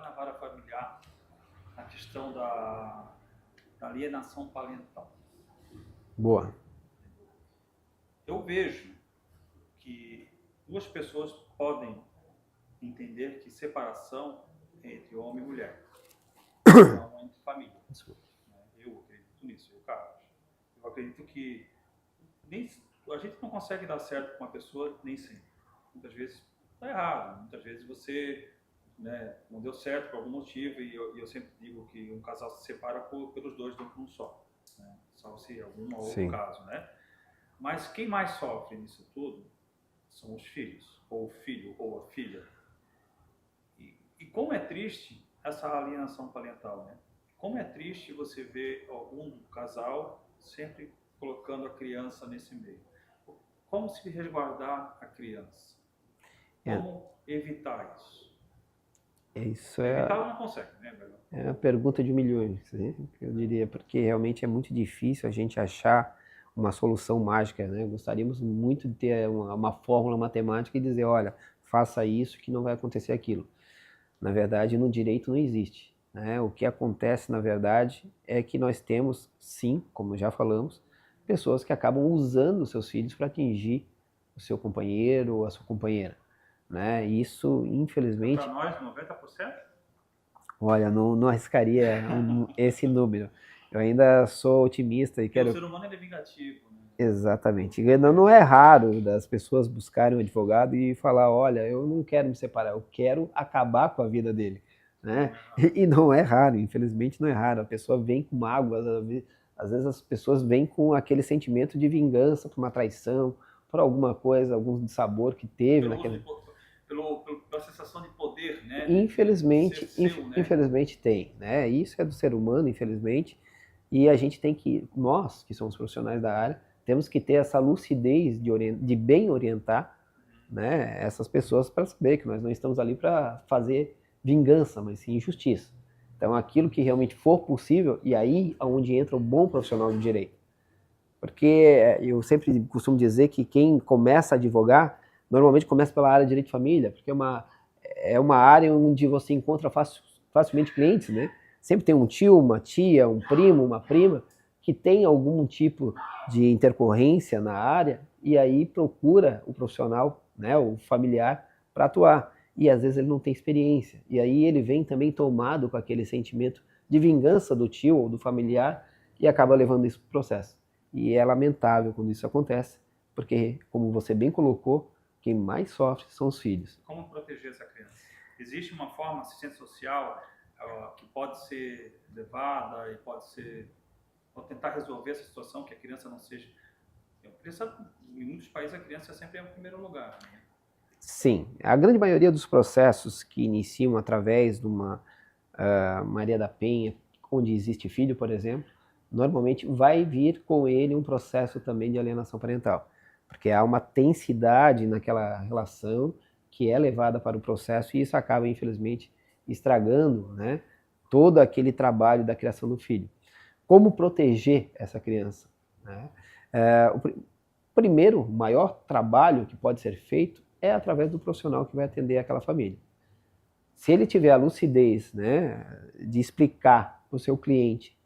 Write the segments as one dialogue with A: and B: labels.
A: na vara familiar a questão da alienação parental.
B: Boa.
A: Eu vejo que duas pessoas podem entender que separação é entre homem e mulher, não entre família. Eu acredito nisso, Carlos. Eu acredito que a gente não consegue dar certo com uma pessoa nem sempre. Muitas vezes está errado, muitas vezes você, né, não deu certo por algum motivo, e eu sempre digo que um casal se separa pelos dois de um só, né? Salvo se algum outro caso, né? Mas quem mais sofre nisso tudo são os filhos, ou o filho, ou a filha. E como é triste essa alienação parental, né? Como é triste você ver algum casal sempre colocando a criança nesse meio. Como se resguardar a criança? Como evitar isso?
B: Isso
A: evitar não consegue, né, Bruno?
B: É a pergunta de milhões, né? Eu diria, porque realmente é muito difícil a gente achar uma solução mágica, né? Gostaríamos muito de ter uma fórmula matemática e dizer, olha, faça isso que não vai acontecer aquilo. Na verdade, no direito não existe, né? O que acontece, na verdade, é que nós temos, sim, como já falamos, pessoas que acabam usando os seus filhos para atingir o seu companheiro ou a sua companheira, né? Isso, infelizmente...
A: Para nós, 90%?
B: Olha, não arriscaria esse número. Eu ainda sou otimista e quero...
A: O ser humano é vingativo, né?
B: Exatamente. Não é raro das pessoas buscarem um advogado e falar, olha, eu não quero me separar, eu quero acabar com a vida dele, né? E não é raro, infelizmente não é raro. A pessoa vem com mágoas, às vezes as pessoas vêm com aquele sentimento de vingança por uma traição, por alguma coisa, algum dissabor que teve naquele...
A: Pela sensação de poder, né?
B: Infelizmente,
A: né?
B: Infelizmente tem, né? Isso é do ser humano, infelizmente, e a gente tem que, nós que somos profissionais da área, temos que ter essa lucidez de bem orientar, né, essas pessoas para saber que nós não estamos ali para fazer vingança, mas sim justiça. Então, aquilo que realmente for possível, e aí é onde entra o bom profissional do direito. Porque eu sempre costumo dizer que quem começa a advogar, normalmente começa pela área de direito de família, porque é uma área onde você encontra facilmente clientes, né? Sempre tem um tio, uma tia, um primo, uma prima, que tem algum tipo de intercorrência na área, e aí procura o profissional, né, o familiar, para atuar. E às vezes ele não tem experiência. E aí ele vem também tomado com aquele sentimento de vingança do tio ou do familiar, e acaba levando isso para o processo. E é lamentável quando isso acontece, porque, como você bem colocou, quem mais sofre são os filhos.
A: Como proteger essa criança? Existe uma forma, assistência social, que pode ser levada e pode tentar resolver essa situação, que a criança não seja... Em muitos países a criança sempre é o primeiro lugar, né?
B: Sim, a grande maioria dos processos que iniciam através de uma Maria da Penha, onde existe filho, por exemplo, normalmente vai vir com ele um processo também de alienação parental, porque há uma tensidade naquela relação que é levada para o processo e isso acaba, infelizmente, estragando, né, todo aquele trabalho da criação do filho. Como proteger essa criança, né? O primeiro, maior trabalho que pode ser feito é através do profissional que vai atender aquela família. Se ele tiver a lucidez, né, de explicar para o seu cliente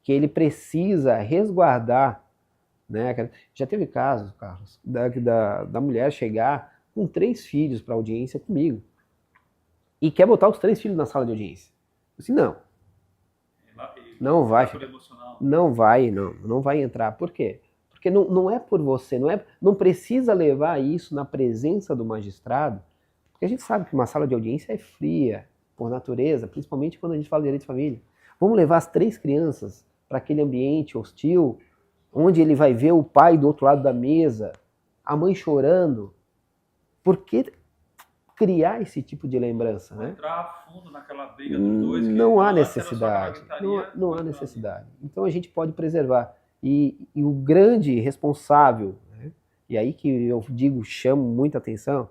B: que ele precisa resguardar, né, já teve casos, Carlos, da mulher chegar com 3 filhos para audiência comigo e quer botar os 3 filhos na sala de audiência. Eu disse, não vai entrar. Por quê? Porque não é por você, não precisa levar isso na presença do magistrado, porque a gente sabe que uma sala de audiência é fria, por natureza, principalmente quando a gente fala de direito de família. Vamos levar as 3 crianças para aquele ambiente hostil, onde ele vai ver o pai do outro lado da mesa, a mãe chorando. Por que criar esse tipo de lembrança, né?
A: Entrar a fundo naquela briga dos dois.
B: Não há necessidade. Não há necessidade. Então a gente pode preservar. E o grande responsável, né, e aí que eu digo, chamo muita atenção,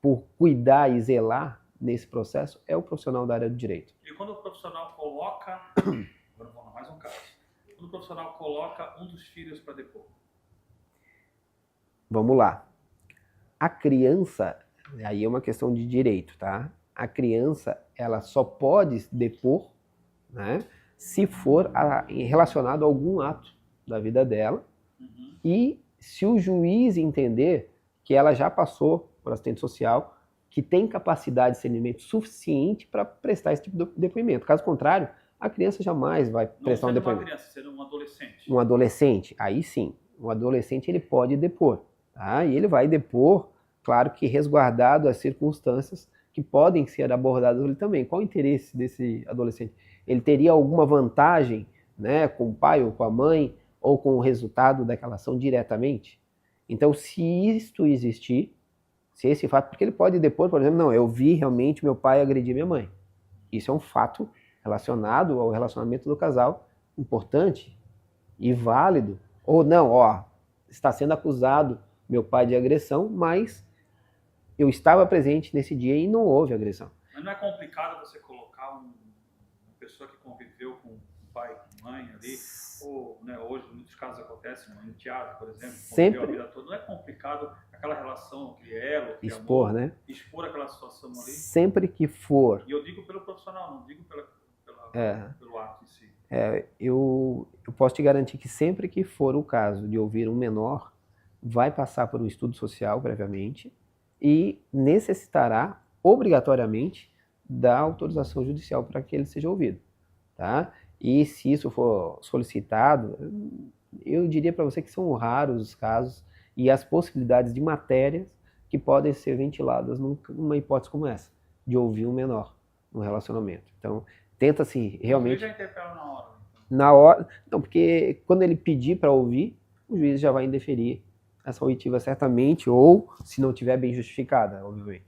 B: por cuidar e zelar nesse processo, é o profissional da área do direito.
A: E quando o profissional coloca... Agora vamos mais um caso. Quando o profissional coloca um dos filhos para depor?
B: Vamos lá. A criança, aí é uma questão de direito, tá? a criança ela só pode depor, né, se for relacionado a algum ato da vida dela e se o juiz entender que ela já passou por assistente social, que tem capacidade de discernimento suficiente para prestar esse tipo de depoimento. Caso contrário, a criança jamais vai prestar um depoimento.
A: Não sendo uma criança, sendo um adolescente.
B: Um adolescente, aí sim, um adolescente ele pode depor, tá? E ele vai depor, claro que resguardado as circunstâncias que podem ser abordadas ali também. Qual o interesse desse adolescente? Ele teria alguma vantagem, né, com o pai ou com a mãe, ou com o resultado daquela ação diretamente? Então, se isto existir, se esse fato, porque ele pode depor, por exemplo, não, eu vi realmente meu pai agredir minha mãe. Isso é um fato relacionado ao relacionamento do casal, importante e válido. Ou não, ó, está sendo acusado meu pai de agressão, mas eu estava presente nesse dia e não houve agressão.
A: Mas não é complicado você colocar uma pessoa que conviveu com o pai e com a mãe ali, ou, né, hoje muitos casos acontecem, um enteado, por exemplo,
B: Sempre
A: a vida toda, não é complicado aquela relação, aquele elo, aquele
B: expor,
A: amor,
B: né?
A: Expor aquela situação ali.
B: Sempre que for.
A: E eu digo pelo profissional, não digo pelo ato em si.
B: Eu posso te garantir que sempre que for o caso de ouvir um menor, vai passar por um estudo social previamente e necessitará, obrigatoriamente, da autorização judicial para que ele seja ouvido, tá? E se isso for solicitado, eu diria para você que são raros os casos e as possibilidades de matérias que podem ser ventiladas numa hipótese como essa, de ouvir um menor no relacionamento. Então, tenta-se realmente...
A: O juiz já interpela na hora.
B: Na hora... Não, porque quando ele pedir para ouvir, o juiz já vai indeferir essa oitiva certamente, ou se não tiver bem justificada, obviamente.